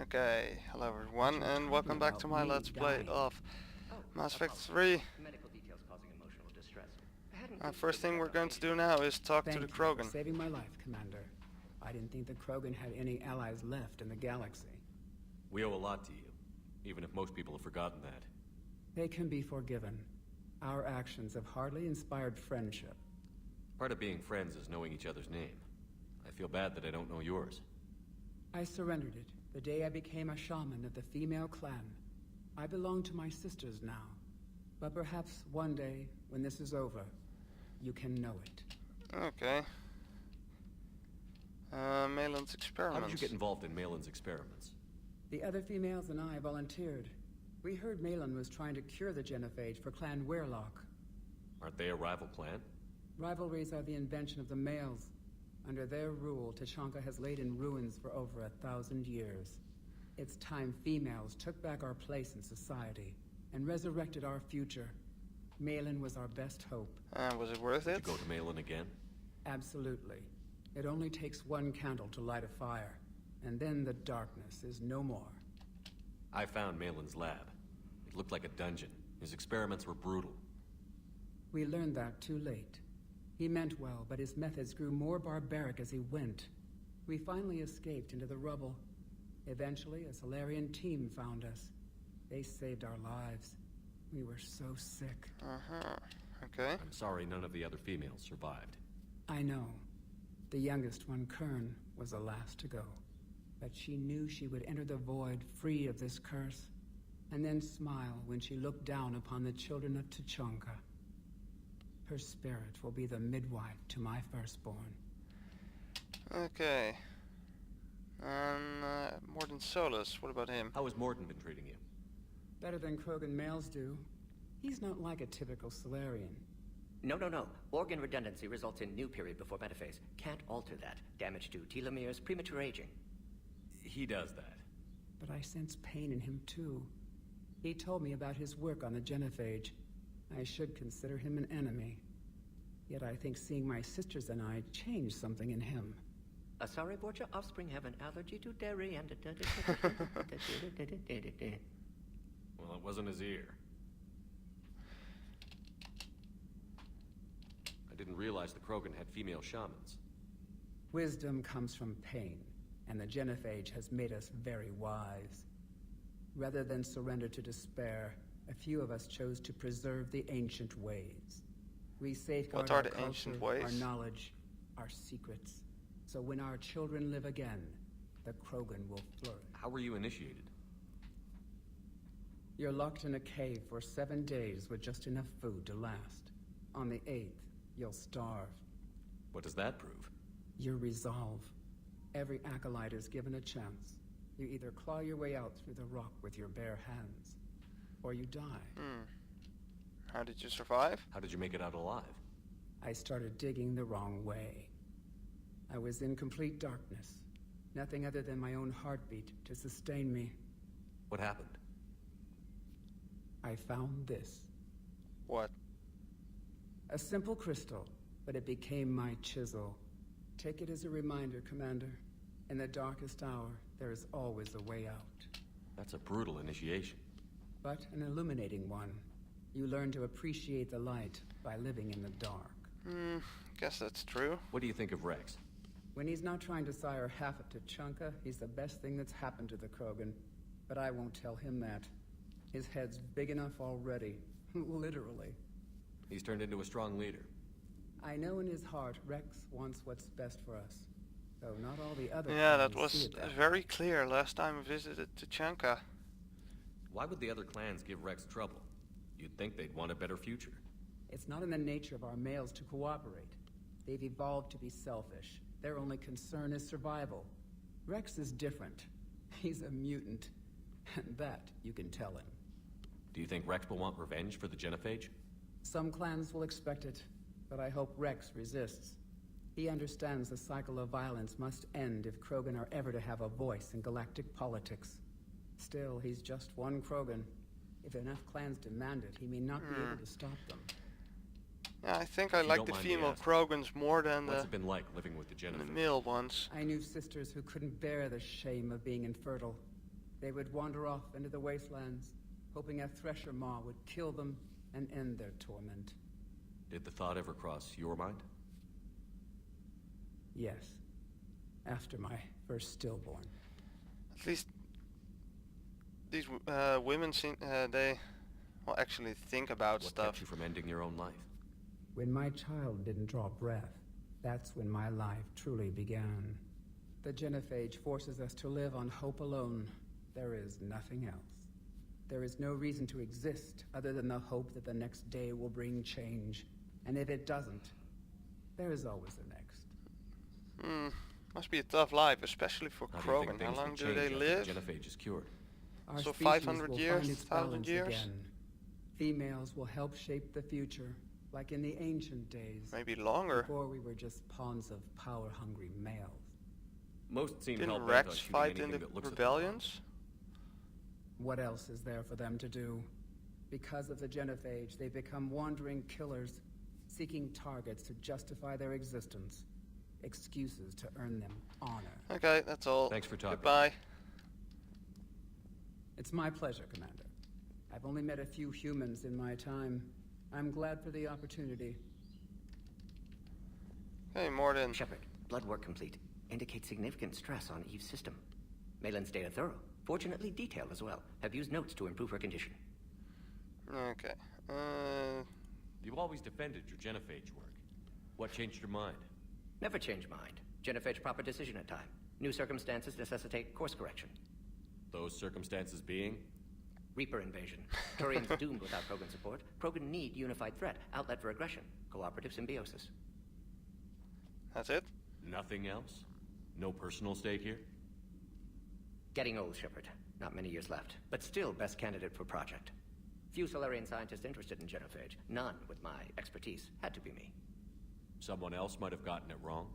Okay, hello everyone, and welcome back to my Let's Play of Mass Effect 3. Medical details causing emotional distress. First thing we're going to do now is talk to the Thank you Krogan. for saving my life, Commander. I didn't think the Krogan had any allies left in the galaxy. We owe a lot to you, even if most people have forgotten that. They can be forgiven. Our actions have hardly inspired friendship. Part of being friends is knowing each other's name. I feel bad that I don't know yours. I surrendered it the day I became a shaman of the female clan. I belong to my sisters now. But perhaps one day, when this is over, you can know it. Okay. Malin's experiments. How did you get involved in Malin's experiments? The other females and I volunteered. We heard Malin was trying to cure the genophage for Clan Weirlock. Aren't they a rival clan? Rivalries are the invention of the males. Under their rule, Tachanka has laid in ruins for over 1,000 years. It's time females took back our place in society and resurrected our future. Malin was our best hope. Was it worth Did it? you go to Malin again? Absolutely. It only takes one candle to light a fire, and then the darkness is no more. I found Malin's lab. It looked like a dungeon. His experiments were brutal. We learned that too late. He meant well, but his methods grew more barbaric as he went. We finally escaped into the rubble. Eventually, a Solarian team found us. They saved our lives. We were so sick. Okay. I'm sorry none of the other females survived. I know. The youngest one, Kern, was the last to go. But she knew she would enter the void free of this curse, and then smile when she looked down upon the children of Tachanka. Her spirit will be the midwife to my firstborn. Okay. Morden Solus, what about him? How has Morton been treating you? Better than Krogan males do. He's not like a typical Solarian. No. Organ redundancy results in new period before metaphase. Can't alter that. Damage to telomeres, premature aging. He does that. But I sense pain in him too. He told me about his work on the genophage. I should consider him an enemy. Yet I think seeing my sisters and I changed something in him. Sorry, Borgia, offspring have an allergy to dairy and... Well, it wasn't his ear. I didn't realize the Krogan had female shamans. Wisdom comes from pain, and the genophage has made us very wise. Rather than surrender to despair, a few of us chose to preserve the ancient ways. We safeguard What are our the culture, ancient ways? our knowledge, our secrets. So when our children live again, the Krogan will flourish. How were you initiated? You're locked in a cave for 7 days with just enough food to last. On the 8th, you'll starve. What does that prove? Your resolve. Every acolyte is given a chance. You either claw your way out through the rock with your bare hands, or you die. How did you survive? How did you make it out alive? I started digging the wrong way. I was in complete darkness. Nothing other than my own heartbeat to sustain me. What happened? I found this. What? A simple crystal, but it became my chisel. Take it as a reminder, Commander. In the darkest hour, there is always a way out. That's a brutal initiation. But an illuminating one. You learn to appreciate the light by living in the dark. Guess that's true. What do you think of Rex? When he's not trying to sire half of Tachanka, he's the best thing that's happened to the Krogan. But I won't tell him that. His head's big enough already. Literally. He's turned into a strong leader. I know in his heart Rex wants what's best for us. Though not all the other Yeah, that clans see was it that way. very clear last time I visited Tachanka. Why would the other clans give Rex trouble? You'd think they'd want a better future. It's not in the nature of our males to cooperate. They've evolved to be selfish. Their only concern is survival. Rex is different. He's a mutant. And that you can tell him. Do you think Rex will want revenge for the genophage? Some clans will expect it, but I hope Rex resists. He understands the cycle of violence must end if Krogan are ever to have a voice in galactic politics. Still, he's just one Krogan. If enough clans demand it, he may not be able to stop them. Yeah, I think I If you like don't the mind me female asking, Krogans more than What's the it been like living with the genophage? male ones. I knew sisters who couldn't bear the shame of being infertile. They would wander off into the wastelands, hoping a thresher maw would kill them and end their torment. Did the thought ever cross your mind? Yes. After my first stillborn. At least these women seem they well actually think about What stuff. kept you from ending your own life? When my child didn't draw breath, that's when my life truly began. The genophage forces us to live on hope alone. There is nothing else. There is no reason to exist other than the hope that the next day will bring change. And if it doesn't, there is always the next. Must be a tough life, especially for How do you think Krogan. How things long will do change they after live? the genophage is cured? Our So species 500 will years, find its 1,000 balance years? again. Females will help shape the future, like in the ancient days. Maybe longer. Before we were just pawns of power-hungry males. Most seem Didn't hell-bent on Rex shooting fight in anything the that looks like a rebellions? What else is there for them to do? Because of the genophage, they become wandering killers, seeking targets to justify their existence. Excuses to earn them honor. Okay, that's all. Thanks for talking. Goodbye. It's my pleasure, Commander. I've only met a few humans in my time. I'm glad for the opportunity. Hey, Morden. Shepard, blood work complete. Indicates significant stress on Eve's system. Malin's data thorough. Fortunately detailed as well. Have used notes to improve her condition. Okay. You've always defended your genophage work. What changed your mind? Never change mind. Genophage proper decision at time. New circumstances necessitate course correction. Those circumstances being? Reaper invasion. Turians doomed without Krogan support. Krogan need unified threat, outlet for aggression, cooperative symbiosis. That's it? Nothing else? No personal stake here? Getting old, Shepard. Not many years left, but still best candidate for project. Few Solarian scientists interested in genophage. None with my expertise. Had to be me. Someone else might have gotten it wrong?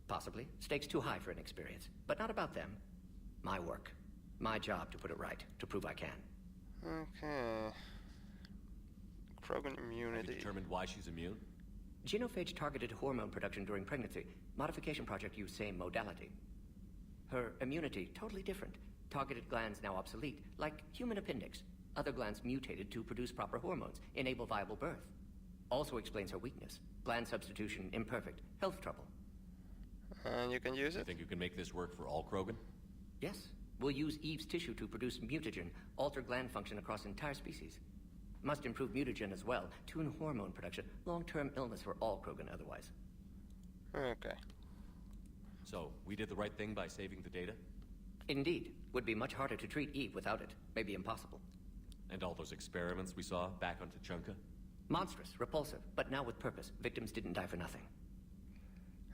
Possibly. Stakes too high for inexperience. But not about them. My work. My job to put it right, to prove I can. Okay. Krogan Have immunity. you determined why she's immune? Genophage targeted hormone production during pregnancy. Modification project used same modality. Her immunity, totally different. Targeted glands now obsolete, like human appendix. Other glands mutated to produce proper hormones, enable viable birth. Also explains her weakness. Gland substitution imperfect. Health trouble. And you can use You it? think you can make this work for all Krogan? Yes. We'll use Eve's tissue to produce mutagen, alter gland function across entire species. Must improve mutagen as well, tune hormone production. Long-term illness for all Krogan otherwise. Okay. So, we did the right thing by saving the data? Indeed. Would be much harder to treat Eve without it. Maybe impossible. And all those experiments we saw back on Tachanka? Monstrous, repulsive, but now with purpose. Victims didn't die for nothing.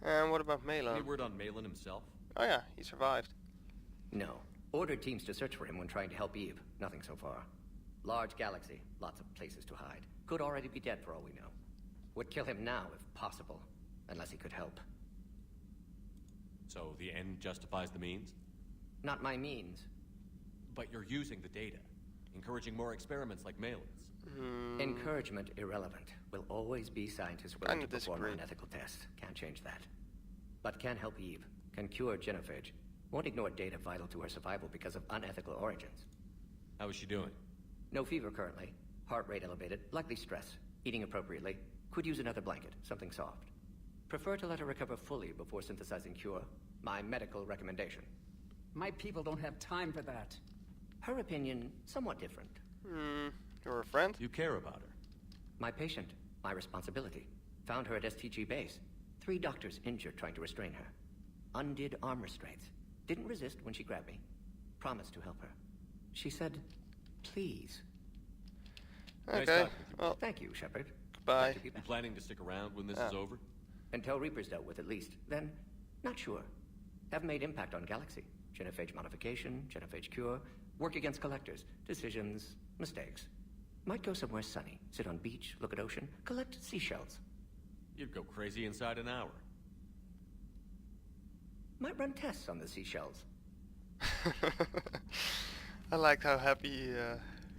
And what about Any Malin? word on Malin himself? Oh yeah, he survived. No. Ordered teams to search for him when trying to help Eve. Nothing so far. Large galaxy, lots of places to hide. Could already be dead for all we know. Would kill him now if possible, unless he could help. So, the end justifies the means? Not my means. But you're using the data, encouraging more experiments like Malin's. Encouragement irrelevant. Will always be scientists willing Kinda to perform disagree. unethical tests. Can't change that. But can help Eve. Can cure genophage. Won't ignore data vital to her survival because of unethical origins. How is she doing? No fever currently. Heart rate elevated. Likely stress. Eating appropriately. Could use another blanket. Something soft. Prefer to let her recover fully before synthesizing cure. My medical recommendation. My people don't have time for that. Her opinion, somewhat different. You're a friend? You care about her. My patient. My responsibility. Found her at STG base. 3 doctors injured trying to restrain her. Undid arm restraints. Didn't resist when she grabbed me. Promised to help her. She said, please. Nice Okay. talking with you. Well, Thank you, Shepard. goodbye. Glad to be You back. planning to stick around when this Ah. is over? Until Reaper's dealt with at least. Then, not sure. Have made impact on Galaxy. Genophage modification, genophage cure, work against collectors, decisions, mistakes. Might go somewhere sunny, sit on beach, look at ocean, collect seashells. You'd go crazy inside an hour. Might run tests on the seashells. I liked how happy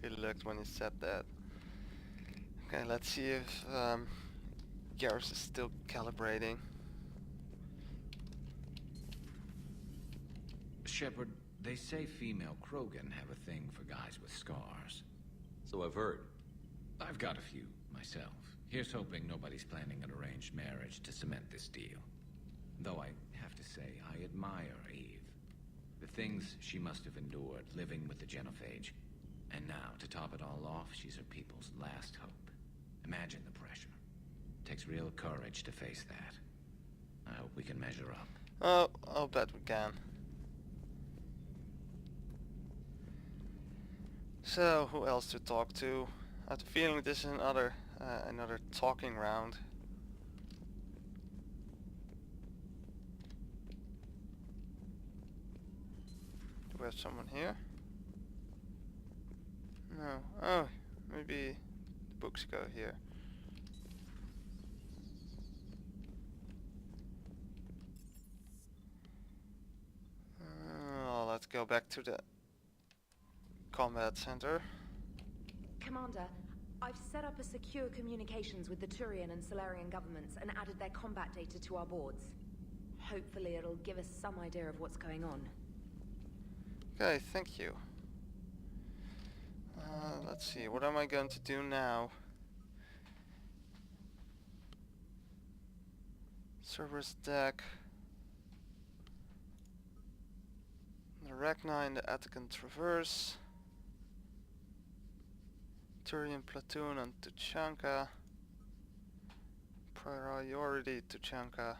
he looked when he said that. Okay, let's see if Garrus is still calibrating. Shepard, They say female Krogan have a thing for guys with scars. So I've heard. I've got a few, myself. Here's hoping nobody's planning an arranged marriage to cement this deal. Though I have to say, I admire Eve. The things she must have endured living with the Genophage. And now, to top it all off, she's her people's last hope. Imagine the pressure. Takes real courage to face that. I hope we can measure up. Oh, I'll bet we can. So, who else to talk to? I have the feeling this is another talking round. Do we have someone here? No. Oh, maybe the books go here. Let's go back to the combat center. Commander, I've set up a secure communications with the Turian and Solarian governments and added their combat data to our boards. Hopefully it'll give us some idea of what's going on. Okay, thank you. Let's see, what am I going to do now? Cerberus deck. The Ragnar in the Attican Traverse. Turian platoon on Tuchanka. Priority Tuchanka.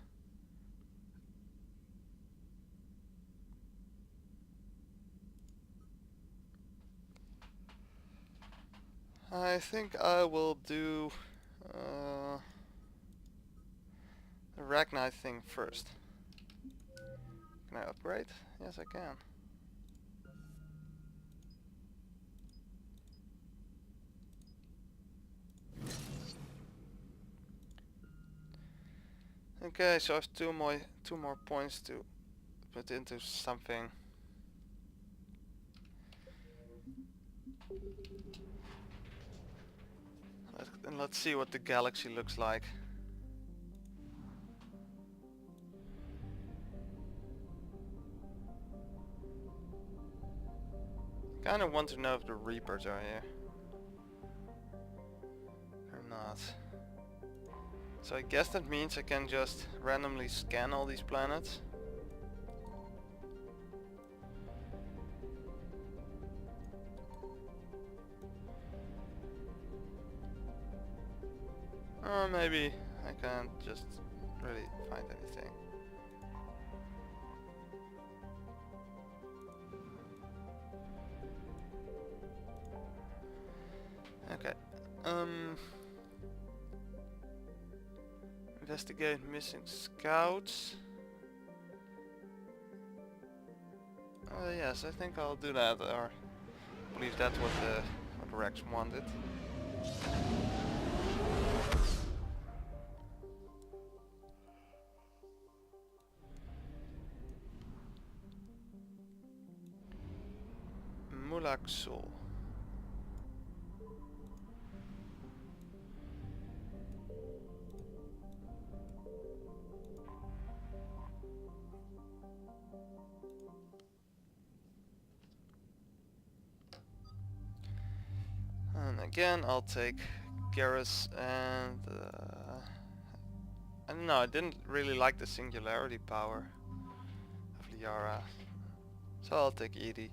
I think I will do the Ragnar thing first. Can I upgrade? Yes, I can. Okay, so I have two more points to put into something. Let's see what the galaxy looks like. Kinda want to know if the Reapers are here. Or not. So I guess that means I can just randomly scan all these planets. Or maybe I can't just really find anything. Okay. Investigate missing scouts. Yes, I think I'll do that, or I believe that's what Rex wanted. Mulaxul. And again, I'll take Garrus and I don't know, I didn't really like the singularity power of Liara, so I'll take Edie.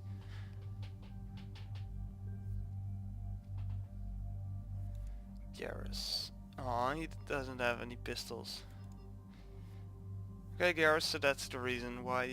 Garrus. Oh, he doesn't have any pistols. Okay, Garrus, so that's the reason why